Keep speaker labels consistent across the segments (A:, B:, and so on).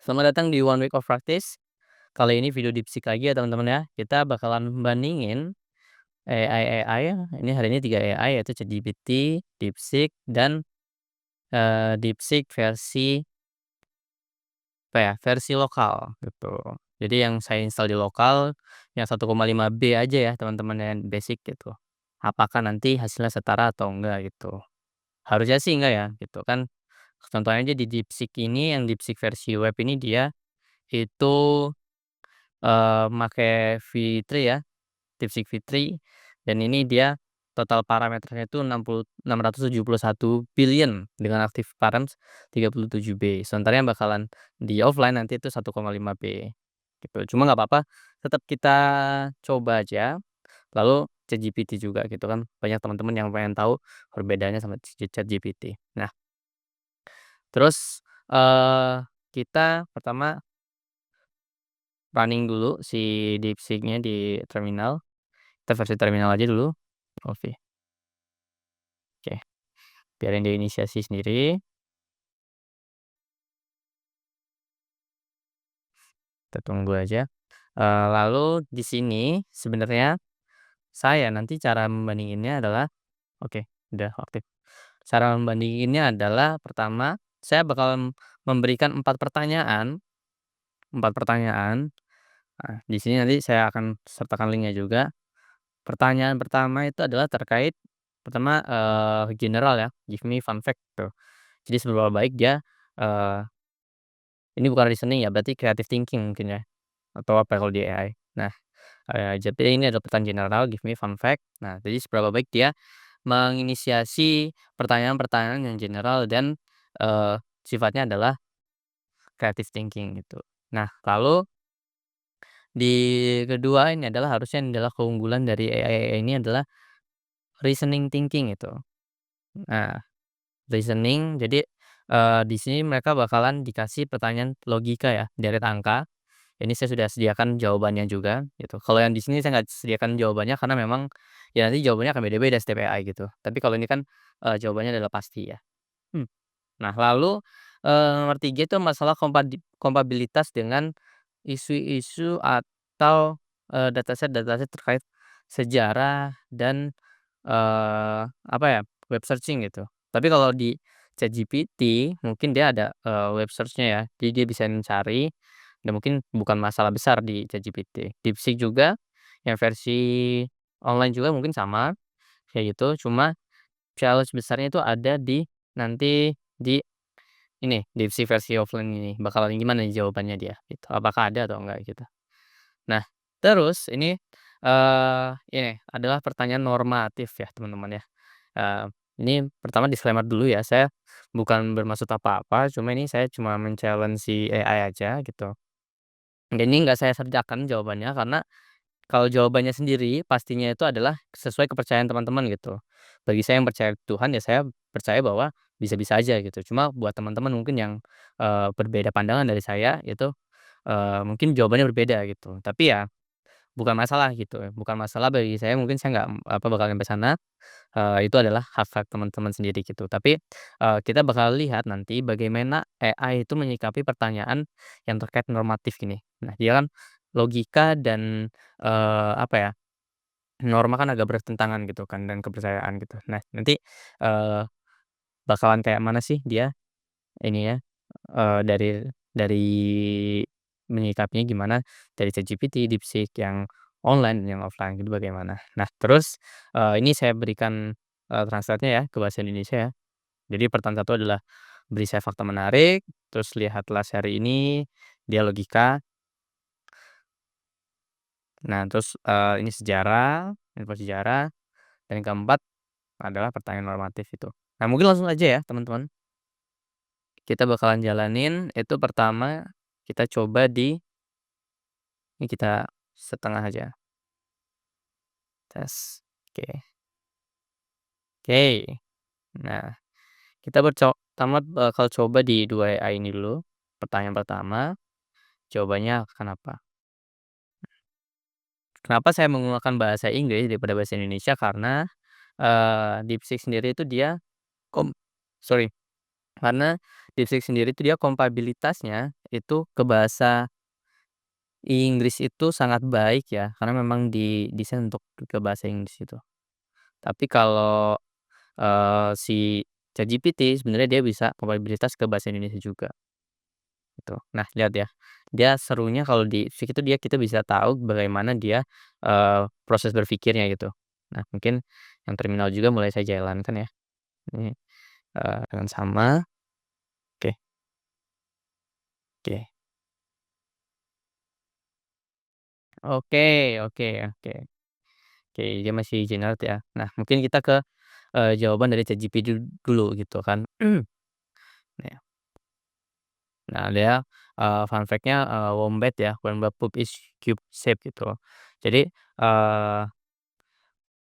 A: Selamat datang di One Week of Practice. Kali ini video DeepSeek lagi ya teman-teman ya. Kita bakalan bandingin AI, ini hari ini 3 AI yaitu ChatGPT, DeepSeek, dan, DeepSeek versi apa ya, versi lokal gitu. Jadi yang saya install di lokal yang 1,5B aja ya teman-teman yang basic gitu. Apakah nanti hasilnya setara atau enggak gitu. Harusnya sih enggak ya gitu kan. Contohnya aja di DeepSeek ini yang DeepSeek versi web ini dia itu make V3 ya, DeepSeek V3 dan ini dia total parameternya itu 671 billion dengan active params 37B. Sementara yang bakalan di offline nanti itu 1,5B gitu. Cuma nggak apa-apa, tetap kita coba aja, lalu ChatGPT juga gitu kan, banyak teman-teman yang pengen tahu perbedaannya sama ChatGPT. Nah, terus, kita pertama running dulu si DeepSeek-nya di terminal. Kita versi terminal aja dulu. Oke, oke. Biarin dia inisiasi sendiri, kita tunggu aja. Lalu di sini sebenarnya saya nanti cara membandinginnya adalah oke, udah aktif. Cara membandinginnya adalah pertama, saya bakal memberikan 4 pertanyaan 4 pertanyaan. Nah, di sini nanti saya akan sertakan linknya juga. Pertanyaan pertama itu adalah terkait pertama, general ya, give me fun fact tuh. Jadi seberapa baik dia, eee, ini bukan reasoning ya, berarti creative thinking mungkin ya, atau apa kalau di AI. Nah, jadi ini adalah pertanyaan general, give me fun fact. Nah, jadi seberapa baik dia menginisiasi pertanyaan-pertanyaan yang general dan, sifatnya adalah creative thinking gitu. Nah, lalu di kedua ini adalah harusnya ini adalah keunggulan dari AI ini adalah reasoning thinking itu. Nah, reasoning jadi, di sini mereka bakalan dikasih pertanyaan logika ya, deret angka. Ini saya sudah sediakan jawabannya juga gitu. Kalau yang di sini saya nggak sediakan jawabannya karena memang ya nanti jawabannya akan beda-beda setiap AI gitu. Tapi kalau ini kan, jawabannya adalah pasti ya. Hmm. Nah lalu, nomor 3 itu masalah kompabilitas dengan isu-isu atau, dataset-dataset terkait sejarah dan, apa ya, web searching gitu. Tapi kalau di ChatGPT mungkin dia ada, web search-nya ya, jadi dia bisa mencari dan mungkin bukan masalah besar di ChatGPT. DeepSeek juga yang versi online juga mungkin sama kayak gitu, cuma challenge besarnya itu ada di nanti di ini, DeepSeek versi offline ini, bakalan gimana nih jawabannya dia gitu, apakah ada atau enggak gitu. Nah, terus ini adalah pertanyaan normatif ya teman-teman ya. Eee, ini pertama disclaimer dulu ya, saya bukan bermaksud apa-apa, cuma ini saya cuma men-challenge si AI aja gitu. Dan ini nggak saya sertakan jawabannya karena kalau jawabannya sendiri pastinya itu adalah sesuai kepercayaan teman-teman gitu. Bagi saya yang percaya Tuhan ya saya percaya bahwa bisa-bisa aja gitu. Cuma buat teman-teman mungkin yang, berbeda pandangan dari saya itu, mungkin jawabannya berbeda gitu. Tapi ya bukan masalah gitu ya, bukan masalah bagi saya mungkin saya nggak, apa, bakal nyampe sana, itu adalah hak-hak teman-teman sendiri gitu. Tapi, kita bakal lihat nanti bagaimana AI itu menyikapi pertanyaan yang terkait normatif gini. Nah dia kan logika dan, apa ya, norma kan agak bertentangan gitu kan dan kepercayaan gitu. Nah nanti, eee, bakalan kayak mana sih dia ini ya, dari menyikapinya gimana, dari ChatGPT, DeepSeek yang online dan yang offline gitu bagaimana. Nah terus, ini saya berikan, translate-nya ya ke bahasa Indonesia ya. Jadi pertanyaan satu adalah, beri saya fakta menarik, terus lihatlah seri ini, dia logika, nah terus, ini sejarah, info sejarah, dan yang keempat adalah pertanyaan normatif itu. Nah mungkin langsung aja ya teman-teman, kita bakalan jalanin itu pertama, kita coba di ini kita setengah aja, tes, oke. Oke. Nah, kita pertama bakal coba di 2 AI ini dulu. Pertanyaan pertama, jawabannya kenapa? Kenapa saya menggunakan bahasa Inggris daripada bahasa Indonesia karena, DeepSeek sendiri itu dia kom sorry, karena DeepSeek sendiri itu dia kompabilitasnya itu ke bahasa Inggris itu sangat baik ya, karena memang didesain untuk ke bahasa Inggris itu. Tapi kalau, si ChatGPT sebenarnya dia bisa kapabilitas ke bahasa Indonesia juga, gitu. Nah, lihat ya, dia serunya kalau di Fisik itu kita bisa tahu bagaimana dia, proses berpikirnya gitu. Nah, mungkin yang terminal juga mulai saya jalankan ya, ini, dengan sama. Oke, oke. Oke, oke, oke. Oke, dia masih general ya. Nah, mungkin kita ke, jawaban dari ChatGPT dulu gitu kan. Nah nah dia, fun fact-nya, wombat ya, wombat poop is cube shape gitu. Jadi,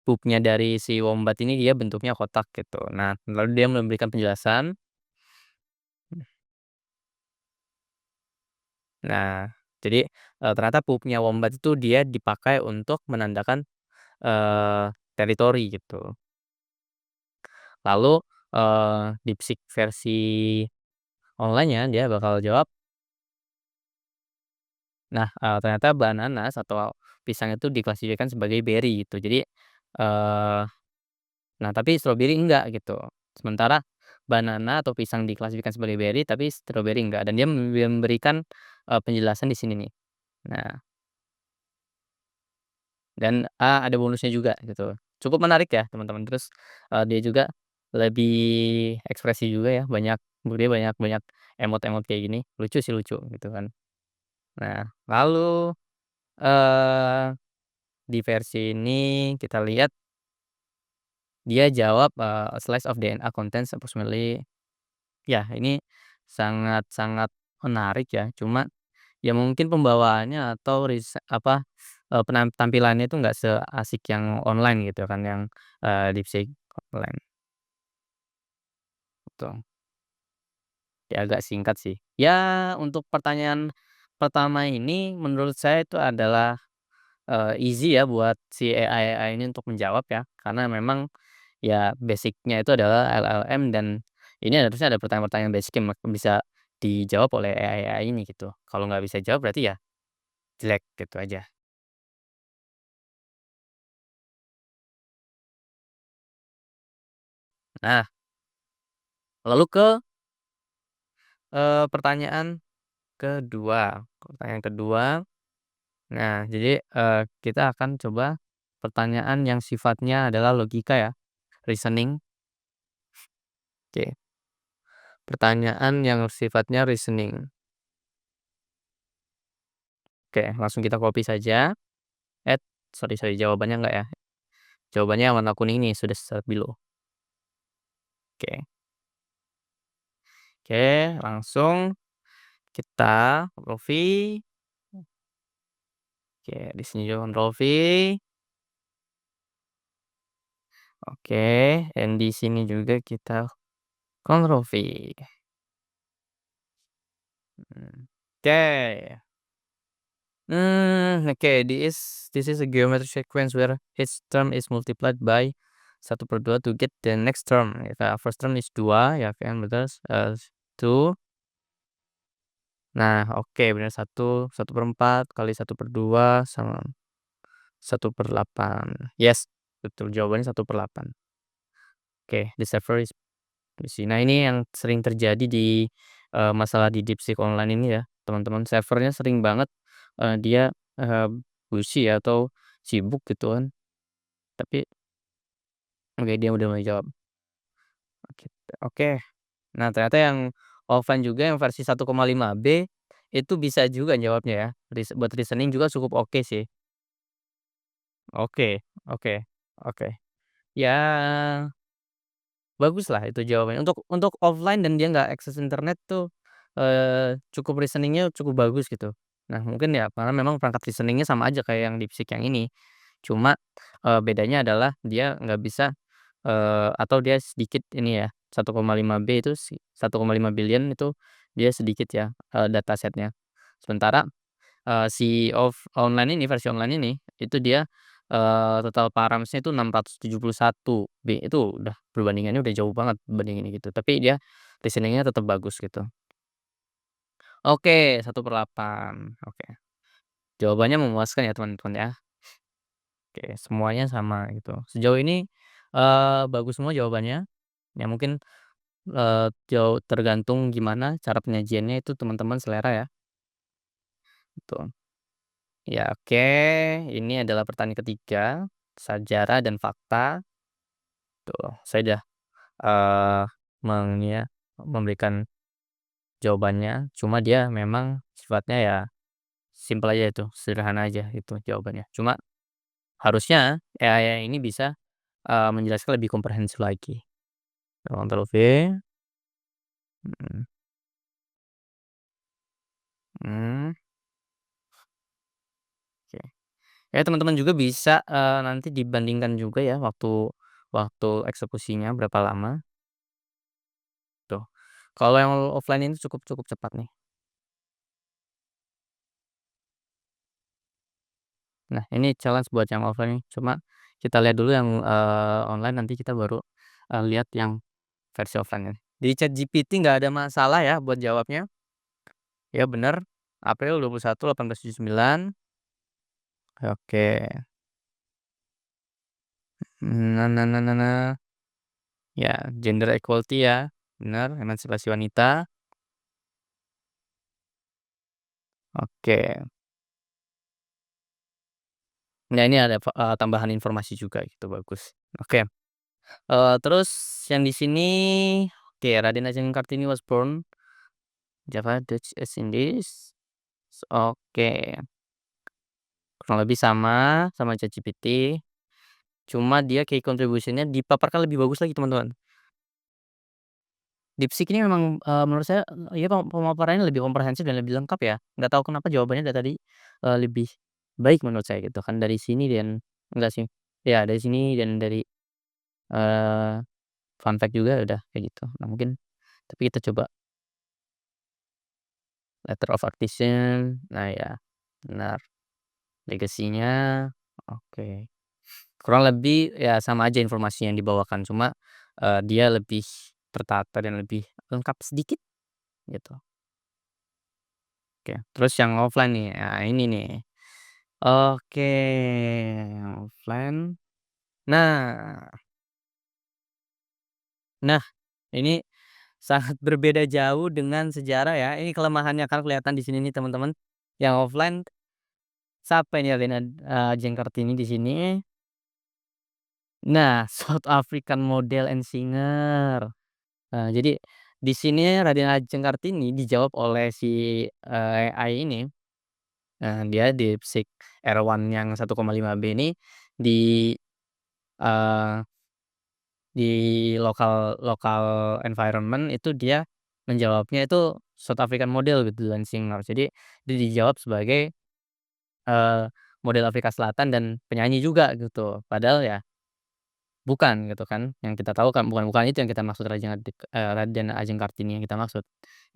A: poop-nya dari si wombat ini dia bentuknya kotak gitu. Nah, lalu dia memberikan penjelasan. Nah, jadi, ternyata poop-nya wombat itu dia dipakai untuk menandakan, teritori gitu. Lalu, DeepSeek versi online-nya dia bakal jawab, nah, ternyata bananas atau pisang itu diklasifikasikan sebagai berry gitu. Jadi, nah tapi stroberi enggak gitu. Sementara banana atau pisang diklasifikasikan sebagai berry, tapi stroberi enggak, dan dia memberikan, penjelasan di sini nih. Nah, dan, ada bonusnya juga gitu. Cukup menarik ya teman-teman. Terus, dia juga lebih ekspresi juga ya, dia banyak banyak emot-emot kayak gini, lucu sih, lucu gitu kan. Nah, lalu, eee, di versi ini kita lihat dia jawab, "Slice of DNA contains approximately." Ya, ini sangat sangat menarik ya, cuma ya mungkin pembawaannya atau tampilannya itu nggak seasik yang online gitu kan, yang, DeepSeek online, gitu. Ya agak singkat sih. Ya untuk pertanyaan pertama ini menurut saya itu adalah, easy ya buat si AI-AI ini untuk menjawab ya, karena memang ya basic-nya itu adalah LLM, dan ini harusnya ada pertanyaan-pertanyaan basic yang bisa dijawab oleh AI-AI ini gitu. Kalau nggak bisa jawab berarti ya jelek gitu aja. Nah, lalu ke, pertanyaan kedua. Pertanyaan kedua, nah jadi, kita akan coba pertanyaan yang sifatnya adalah logika ya, reasoning. Oke, pertanyaan yang sifatnya reasoning. Oke, langsung kita copy saja. Sorry sorry, jawabannya enggak ya, jawabannya yang warna kuning nih, sudah stabilo. Oke, oke, langsung kita Ctrl V. Oke, di sini juga Ctrl V. Oke, dan di sini juga kita Ctrl V. Oke. Oke, this is a geometric sequence where each term is multiplied by 1/2 to get the next term. Ya kan, first term is 2 ya kan, betul, 2. Nah, oke, benar, 1/4 kali 1/2 sama 1/8. Yes, betul, jawabannya 1/8. Oke, the server is busy. Nah, ini yang sering terjadi di, masalah di DeepSeek online ini ya, teman-teman. Servernya sering banget, dia, eee, busy ya atau sibuk gitu kan. Tapi oke, dia udah mulai jawab. Oke, oke. Nah, ternyata yang offline juga yang versi 1,5B itu bisa juga jawabnya ya. Buat reasoning juga cukup oke sih. Oke, oke, oke. Ya baguslah itu jawabannya. Untuk offline dan dia nggak akses internet tuh, cukup reasoning-nya cukup bagus gitu. Nah, mungkin ya karena memang perangkat reasoning-nya sama aja kayak yang DeepSeek yang ini. Cuma, bedanya adalah dia nggak bisa, atau dia sedikit ini ya, 1,5B itu 1,5 billion itu dia sedikit ya, datasetnya. Sementara, si online ini, versi online ini, itu dia, total params-nya itu 671 B, itu udah perbandingannya udah jauh banget bandinginnya gitu, tapi dia listening-nya tetap bagus gitu. Oke, 1/8. Oke. Jawabannya memuaskan ya teman-teman ya. Oke, semuanya sama gitu. Sejauh ini, bagus semua jawabannya. Ya mungkin, jauh tergantung gimana cara penyajiannya itu teman-teman selera ya, gitu. Ya oke, ini adalah pertanyaan ketiga, sejarah dan fakta. Tuh, saya udah, eee, ya, memberikan jawabannya, cuma dia memang sifatnya ya simpel aja itu, sederhana aja itu jawabannya. Cuma harusnya AI ini bisa, menjelaskan lebih komprehensif lagi. Ctrl V, mhm, mmm, oke. Ya teman-teman juga bisa, nanti dibandingkan juga ya waktu waktu eksekusinya berapa lama, tuh. Kalau yang offline ini cukup cukup cepat nih. Nah ini challenge buat yang offline nih, cuma kita lihat dulu yang, online nanti kita baru, lihat yang versi offline-nya. Di ChatGPT nggak ada masalah ya buat jawabnya. Ya bener, April 21, 1879. Oke. Nah nah nah nah nah. Ya, gender equality ya, bener, emansipasi wanita. Oke. Nah ini ada tambahan informasi juga gitu, bagus. Oke, terus yang di sini, oke, Raden Ajeng Kartini was born Java, Dutch East Indies. Oke, kurang lebih sama, sama ChatGPT, cuma dia key contribution-nya dipaparkan lebih bagus lagi teman-teman. DeepSeek ini memang, menurut saya, ya pemaparannya lebih komprehensif dan lebih lengkap ya. Nggak tahu kenapa jawabannya dari tadi, lebih baik menurut saya gitu kan dari sini dan enggak sih, ya dari sini dan dari, eee, fun fact juga udah kayak gitu. Nah mungkin tapi kita coba letter of accusation, nah ya, benar, legasinya, oke. Kurang lebih ya sama aja informasi yang dibawakan cuma, dia lebih tertata dan lebih lengkap sedikit gitu. Oke, terus yang offline nih, nah ini nih. Oke, yang offline. Nah nah ini sangat berbeda jauh dengan sejarah ya, ini kelemahannya kan kelihatan di sini nih teman-teman. Yang offline siapa ini Rina, Dieng Kartini di sini. Nah, South African model and singer. Jadi di sini Raden Ajeng Kartini dijawab oleh si, AI ini, dia DeepSeek R1 yang 1,5B ini di, eee di lokal lokal environment itu dia menjawabnya itu South African model gitu dan singer. Jadi dia dijawab sebagai, eee, model Afrika Selatan dan penyanyi juga gitu. Padahal ya bukan gitu kan, yang kita tahu kan bukan bukan itu yang kita maksud Raden Ajeng Kartini yang kita maksud,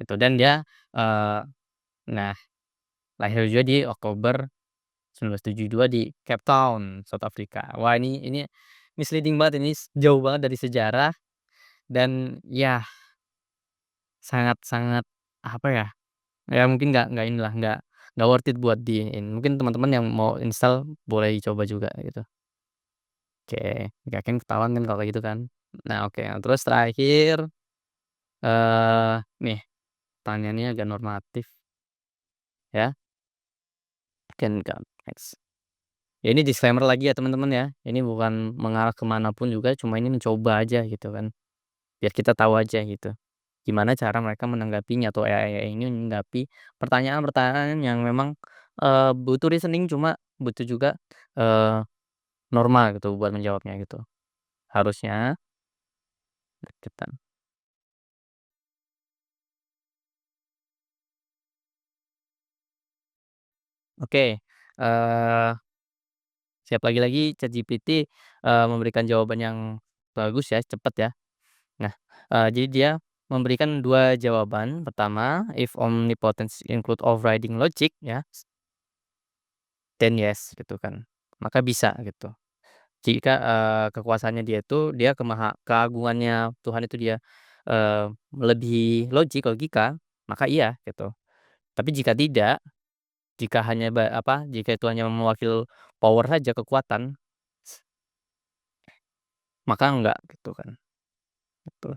A: gitu. Dan dia, eee, nah lahir juga di Oktober 1972 di Cape Town, South Africa. Wah ini misleading banget ini, jauh banget dari sejarah dan ya sangat sangat, apa ya, ya mungkin nggak inilah, nggak worth it buat di ini, mungkin teman-teman yang mau install boleh dicoba juga gitu. Oke, nggak kan ketahuan kan kalau kayak gitu kan. Nah oke, terus terakhir, nih pertanyaannya agak normatif ya, can count, next. Ya ini disclaimer lagi ya teman-teman ya, ini bukan mengarah ke mana pun juga, cuma ini mencoba aja gitu kan, biar kita tahu aja gitu. Gimana cara mereka menanggapinya atau AI ini menanggapi pertanyaan-pertanyaan yang memang, butuh reasoning cuma butuh juga, eee, norma gitu buat menjawabnya gitu. Harusnya deketan. Oke, siap lagi-lagi ChatGPT, memberikan jawaban yang bagus ya, cepet ya. Nah, jadi dia memberikan 2 jawaban. Pertama, if omnipotence include overriding logic ya, then yes gitu kan, maka bisa gitu. Jika, kekuasaannya dia itu dia keagungannya Tuhan itu dia, melebihi logika, maka iya gitu. Tapi jika tidak, jika hanya jika itu hanya mewakili power saja, kekuatan, maka enggak gitu kan, gitu.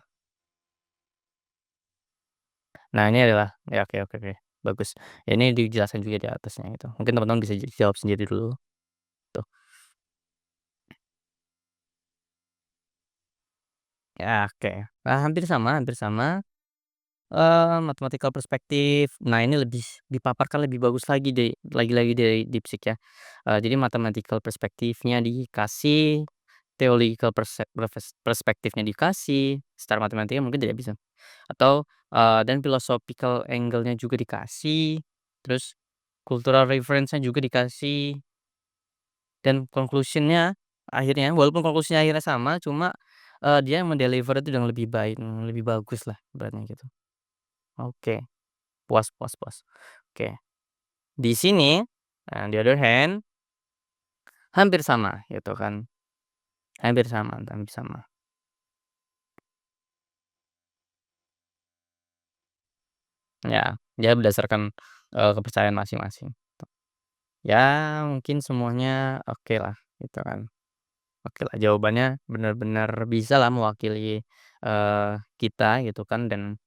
A: Nah ini adalah ya, oke, oke, oke, bagus. Ya ini dijelaskan juga di atasnya gitu. Mungkin teman-teman bisa jawab sendiri dulu tuh. Ya oke, hampir sama, mathematical perspective. Nah ini lebih dipaparkan lebih bagus lagi lagi-lagi dari DeepSeek ya. Jadi mathematical perspektifnya dikasih, theological perspektifnya dikasih, secara matematika mungkin tidak bisa. Atau, dan philosophical angle-nya juga dikasih, terus cultural reference-nya juga dikasih, dan conclusion-nya akhirnya walaupun conclusion-nya akhirnya sama, cuma, dia mendeliver itu dengan lebih baik, lebih bagus lah ibaratnya gitu. Oke, puas, puas, puas. Oke, di sini, on the other hand, hampir sama gitu kan, hampir sama, hampir sama. Ya berdasarkan, kepercayaan masing-masing. Ya mungkin semuanya oke lah gitu kan. Oke lah jawabannya benar-benar bisalah mewakili, kita gitu kan dan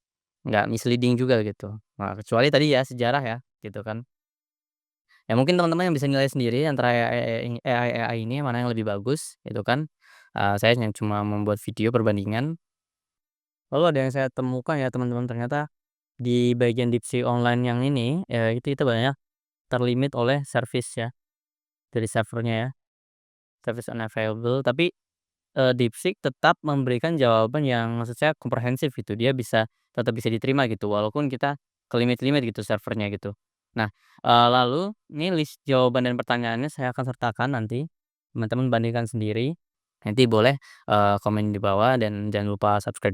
A: nggak misleading juga gitu. Nah kecuali tadi ya sejarah ya gitu kan. Ya mungkin teman-teman yang bisa nilai sendiri antara AI ini mana yang lebih bagus gitu kan. Saya yang cuma membuat video perbandingan. Lalu ada yang saya temukan ya teman-teman ternyata di bagian DeepSeek online yang ini, itu banyak terlimit oleh service ya, dari servernya ya, service unavailable tapi DeepSeek tetap memberikan jawaban yang maksud saya komprehensif gitu, dia tetap bisa diterima gitu, walaupun kita ke limit-limit gitu servernya gitu. Nah, lalu ini list jawaban dan pertanyaannya saya akan sertakan nanti, teman-teman bandingkan sendiri, nanti boleh, komen di bawah dan jangan lupa subscribe.